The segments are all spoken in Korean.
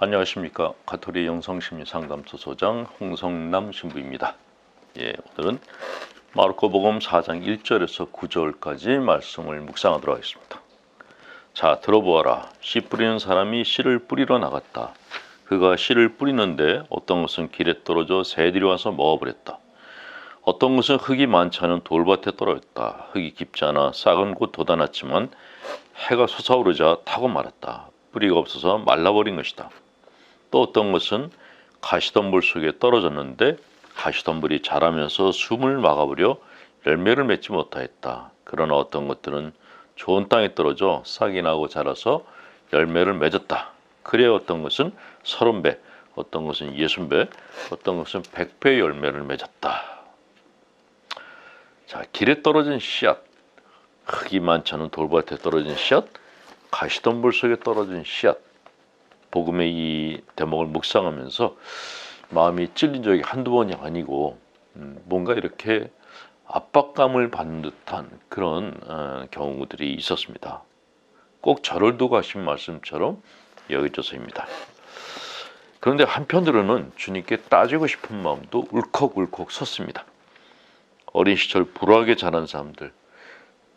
안녕하십니까. 가톨릭 영성심리상담소 소장 홍성남 신부입니다. 오늘은 마르코복음 4장 1절에서 9절까지 말씀을 묵상하도록 하겠습니다. 자, 들어보아라. 씨 뿌리는 사람이 씨를 뿌리러 나갔다. 그가 씨를 뿌리는데 어떤 것은 길에 떨어져 새들이 와서 먹어버렸다. 어떤 것은 흙이 많지 않은 돌밭에 떨어졌다. 흙이 깊지 않아 싹은 곧 돋아났지만 해가 솟아오르자 타고 말았다. 뿌리가 없어서 말라버린 것이다. 또 어떤 것은 가시덤불 속에 떨어졌는데 가시덤불이 자라면서 숨을 막아버려 열매를 맺지 못하였다. 그러나 어떤 것들은 좋은 땅에 떨어져 싹이 나고 자라서 열매를 맺었다. 그래 어떤 것은 30배, 어떤 것은 60배, 어떤 것은 100배의 열매를 맺었다. 자, 길에 떨어진 씨앗, 흙이 많지 않은 돌밭에 떨어진 씨앗, 가시덤불 속에 떨어진 씨앗. 복음의 이 대목을 묵상하면서 마음이 찔린 적이 한두 번이 아니고 뭔가 이렇게 압박감을 받는 듯한 그런 경우들이 있었습니다. 꼭 저를 두고 하신 말씀처럼 여겨져서입니다. 그런데 한편으로는 주님께 따지고 싶은 마음도 울컥울컥 섰습니다. 어린 시절 불우하게 자란 사람들,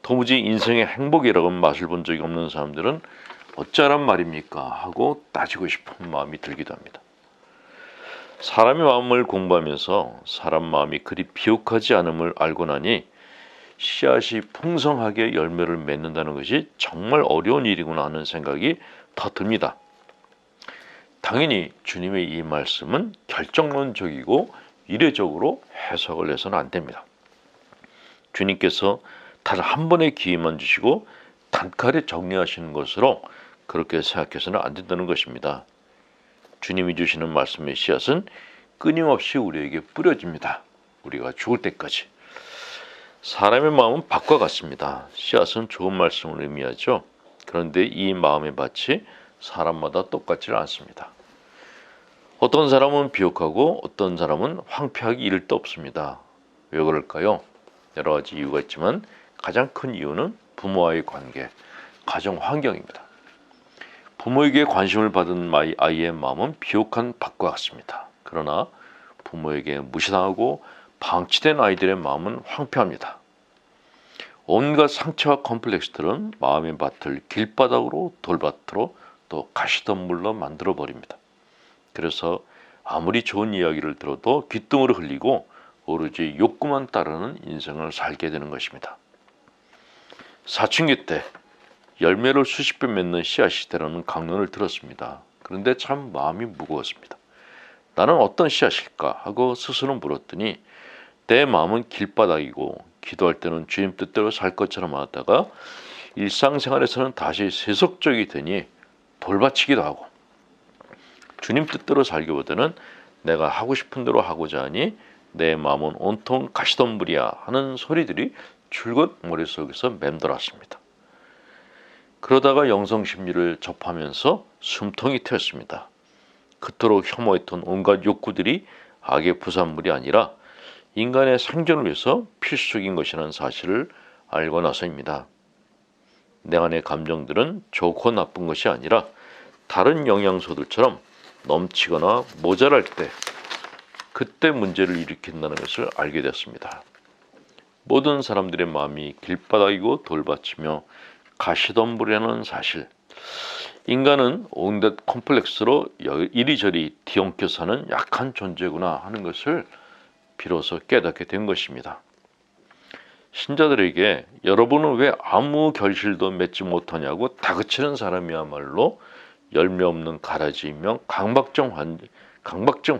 도무지 인생의 행복이라고는 맛을 본 적이 없는 사람들은 어쩌란 말입니까? 하고 따지고 싶은 마음이 들기도 합니다. 사람의 마음을 공부하면서 사람 마음이 그리 비옥하지 않음을 알고 나니 씨앗이 풍성하게 열매를 맺는다는 것이 정말 어려운 일이구나 하는 생각이 더 듭니다. 당연히 주님의 이 말씀은 결정론적이고 이례적으로 해석을 해서는 안 됩니다. 주님께서 단 한 번의 기회만 주시고 단칼에 정리하시는 것으로 그렇게 생각해서는 안 된다는 것입니다. 주님이 주시는 말씀의 씨앗은 끊임없이 우리에게 뿌려집니다. 우리가 죽을 때까지. 사람의 마음은 밭과 같습니다. 씨앗은 좋은 말씀을 의미하죠. 그런데 이 마음의 밭이 사람마다 똑같지는 않습니다. 어떤 사람은 비옥하고 어떤 사람은 황폐하기 이를 데 없습니다. 왜 그럴까요? 여러 가지 이유가 있지만 가장 큰 이유는 부모와의 관계, 가정 환경입니다. 부모에게 관심을 받은 아이의 마음은 비옥한 밭과 같습니다. 그러나 부모에게 무시당하고 방치된 아이들의 마음은 황폐합니다. 온갖 상처와 컴플렉스들은 마음의 밭을 길바닥으로 돌밭으로 또 가시덤불로 만들어버립니다. 그래서 아무리 좋은 이야기를 들어도 귓등으로 흘리고 오로지 욕구만 따르는 인생을 살게 되는 것입니다. 사춘기 때 열매를 수십 배 맺는 씨앗이 되라는 강론을 들었습니다. 그런데 참 마음이 무거웠습니다. 나는 어떤 씨앗일까 하고 스스로 물었더니 내 마음은 길바닥이고 기도할 때는 주님 뜻대로 살 것처럼 하다가 일상생활에서는 다시 세속적이 되니 돌바치기도 하고 주님 뜻대로 살기보다는 내가 하고 싶은 대로 하고자 하니 내 마음은 온통 가시덤불이야 하는 소리들이 줄곧 머릿속에서 맴돌았습니다. 그러다가 영성심리를 접하면서 숨통이 트였습니다. 그토록 혐오했던 온갖 욕구들이 악의 부산물이 아니라 인간의 생존을 위해서 필수적인 것이라는 사실을 알고 나서입니다. 내 안의 감정들은 좋고 나쁜 것이 아니라 다른 영양소들처럼 넘치거나 모자랄 때 그때 문제를 일으킨다는 것을 알게 됐습니다. 모든 사람들의 마음이 길바닥이고 돌밭이며 가시덤불이라는 사실, 인간은 온갖 콤플렉스로 이리저리 뒤엉켜 사는 약한 존재구나 하는 것을 비로소 깨닫게 된 것입니다. 신자들에게 여러분은 왜 아무 결실도 맺지 못하냐고 다그치는 사람이야말로 열매 없는 가라지이며 강박증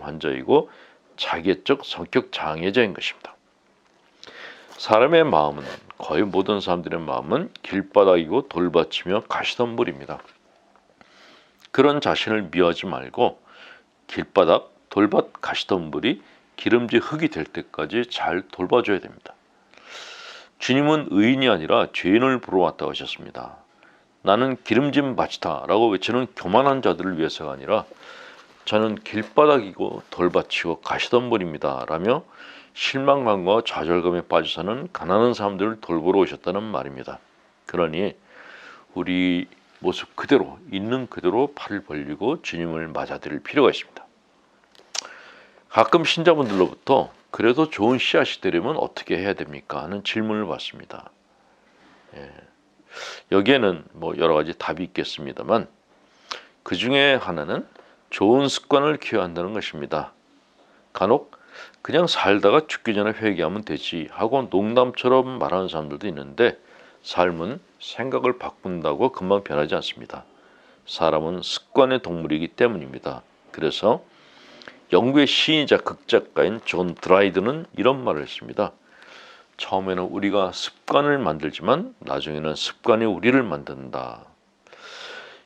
환자이고 자기애적 성격 장애자인 것입니다. 사람의 마음은, 거의 모든 사람들의 마음은 길바닥이고 돌밭이며 가시덤불입니다. 그런 자신을 미워하지 말고 길바닥, 돌밭, 가시덤불이 기름진 흙이 될 때까지 잘 돌봐줘야 됩니다. 주님은 의인이 아니라 죄인을 보러 왔다고 하셨습니다. 나는 기름진 밭이다 라고 외치는 교만한 자들을 위해서가 아니라 저는 길바닥이고 돌밭이고 가시덤불입니다 라며 실망감과 좌절감에 빠져 사는 가난한 사람들을 돌보러 오셨다는 말입니다. 그러니 우리 모습 그대로 있는 그대로 팔을 벌리고 주님을 맞아들일 필요가 있습니다. 가끔 신자분들로부터 그래도 좋은 씨앗이 되려면 어떻게 해야 됩니까? 하는 질문을 받습니다. 여기에는 뭐 여러 가지 답이 있겠습니다만 그 중에 하나는 좋은 습관을 키워야 한다는 것입니다. 간혹 그냥 살다가 죽기 전에 회개하면 되지 하고 농담처럼 말하는 사람들도 있는데 삶은 생각을 바꾼다고 금방 변하지 않습니다. 사람은 습관의 동물이기 때문입니다. 그래서 영국의 시인이자 극작가인 존 드라이드는 이런 말을 했습니다. 처음에는 우리가 습관을 만들지만 나중에는 습관이 우리를 만든다.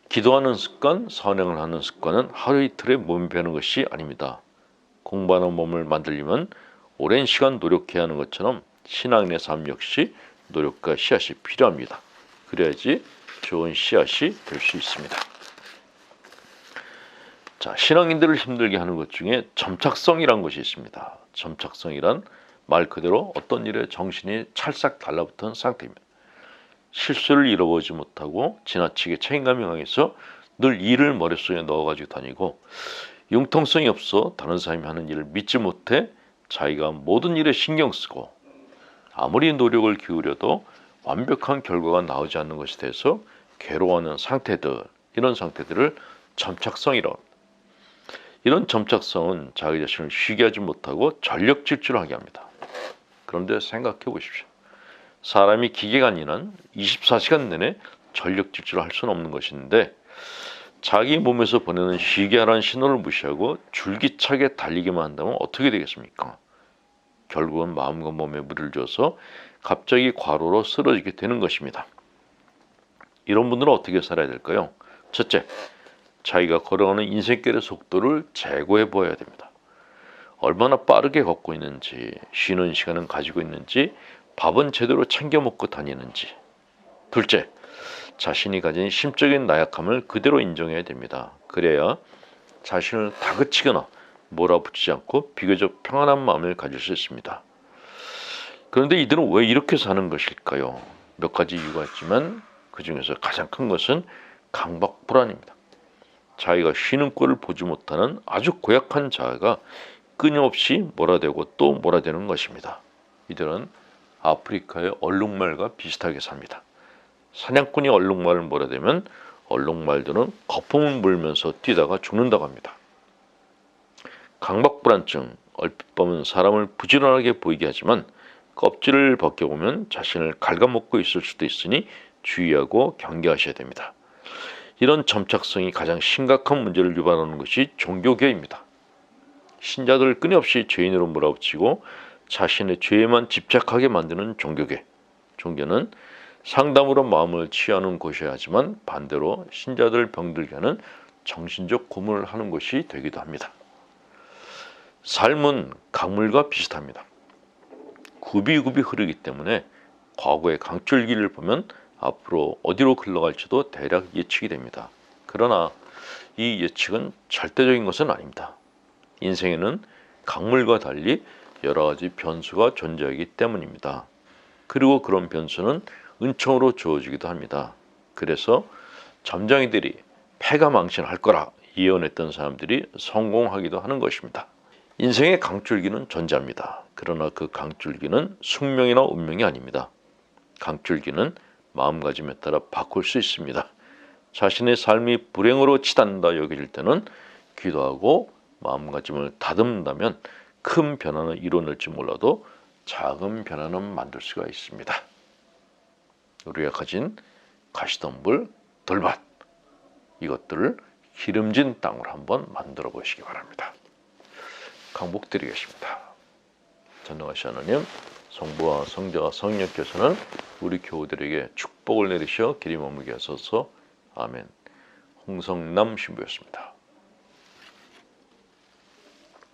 기도하는 습관, 선행을 하는 습관은 하루 이틀에 몸이 배는 것이 아닙니다. 공부하는 몸을 만들려면 오랜 시간 노력해야 하는 것처럼 신앙인의 삶 역시 노력과 씨앗이 필요합니다. 그래야지 좋은 씨앗이 될 수 있습니다. 자, 신앙인들을 힘들게 하는 것 중에 점착성이란 것이 있습니다. 점착성이란 말 그대로 어떤 일에 정신이 찰싹 달라붙은 상태입니다. 실수를 잃어보지 못하고 지나치게 책임감이 강해서 늘 일을 머릿속에 넣어가지고 다니고 융통성이 없어 다른 사람이 하는 일을 믿지 못해 자기가 모든 일에 신경 쓰고 아무리 노력을 기울여도 완벽한 결과가 나오지 않는 것에 대해서 괴로워하는 상태들, 이런 상태들을 점착성이라고 합니다. 이런 점착성은 자기 자신을 쉬게 하지 못하고 전력 질주하게 합니다. 그런데 생각해 보십시오. 사람이 기계가 아니란 24시간 내내 전력 질주를 할 수는 없는 것인데 자기 몸에서 보내는 쉬게 하라는 신호를 무시하고 줄기차게 달리기만 한다면 어떻게 되겠습니까? 결국은 마음과 몸에 무리를 줘서 갑자기 과로로 쓰러지게 되는 것입니다. 이런 분들은 어떻게 살아야 될까요? 첫째, 자기가 걸어가는 인생길의 속도를 재고해 보아야 됩니다. 얼마나 빠르게 걷고 있는지, 쉬는 시간은 가지고 있는지, 밥은 제대로 챙겨 먹고 다니는지. 둘째, 자신이 가진 심적인 나약함을 그대로 인정해야 됩니다. 그래야 자신을 다그치거나 몰아붙이지 않고 비교적 평안한 마음을 가질 수 있습니다. 그런데 이들은 왜 이렇게 사는 것일까요? 몇 가지 이유가 있지만 그 중에서 가장 큰 것은 강박불안입니다. 자기가 쉬는 꼴을 보지 못하는 아주 고약한 자아가 끊임없이 몰아대고 또 몰아대는 것입니다. 이들은 아프리카의 얼룩말과 비슷하게 삽니다. 사냥꾼이 얼룩말을 몰아대면 얼룩말들은 거품을 물면서 뛰다가 죽는다고 합니다. 강박불안증, 얼핏 보면 사람을 부지런하게 보이게 하지만 껍질을 벗겨보면 자신을 갉아먹고 있을 수도 있으니 주의하고 경계하셔야 됩니다. 이런 점착성이 가장 심각한 문제를 유발하는 것이 종교계입니다. 신자들을 끊임없이 죄인으로 몰아붙이고 자신의 죄에만 집착하게 만드는 종교계. 종교는 상담으로 마음을 치유하는 곳이어야 하지만 반대로 신자들을 병들게 하는 정신적 고문을 하는 곳이 되기도 합니다. 삶은 강물과 비슷합니다. 굽이굽이 흐르기 때문에 과거의 강줄기를 보면 앞으로 어디로 흘러갈지도 대략 예측이 됩니다. 그러나 이 예측은 절대적인 것은 아닙니다. 인생에는 강물과 달리 여러 가지 변수가 존재하기 때문입니다. 그리고 그런 변수는 은총으로 주어지기도 합니다. 그래서 점장이들이 패가 망신할 거라 예언했던 사람들이 성공하기도 하는 것입니다. 인생의 강줄기는 존재합니다. 그러나 그 강줄기는 숙명이나 운명이 아닙니다. 강줄기는 마음가짐에 따라 바꿀 수 있습니다. 자신의 삶이 불행으로 치닫는다 여겨질 때는 기도하고 마음가짐을 다듬는다면 큰 변화는 이뤄낼지 몰라도 작은 변화는 만들 수가 있습니다. 우리가 가진 가시덤불, 돌밭, 이것들을 기름진 땅으로 한번 만들어 보시기 바랍니다. 강복드리겠습니다. 전능하신 하나님, 성부와 성자와 성령께서는 우리 교우들에게 축복을 내리셔 길이 머물게 하소서. 아멘. 홍성남 신부였습니다.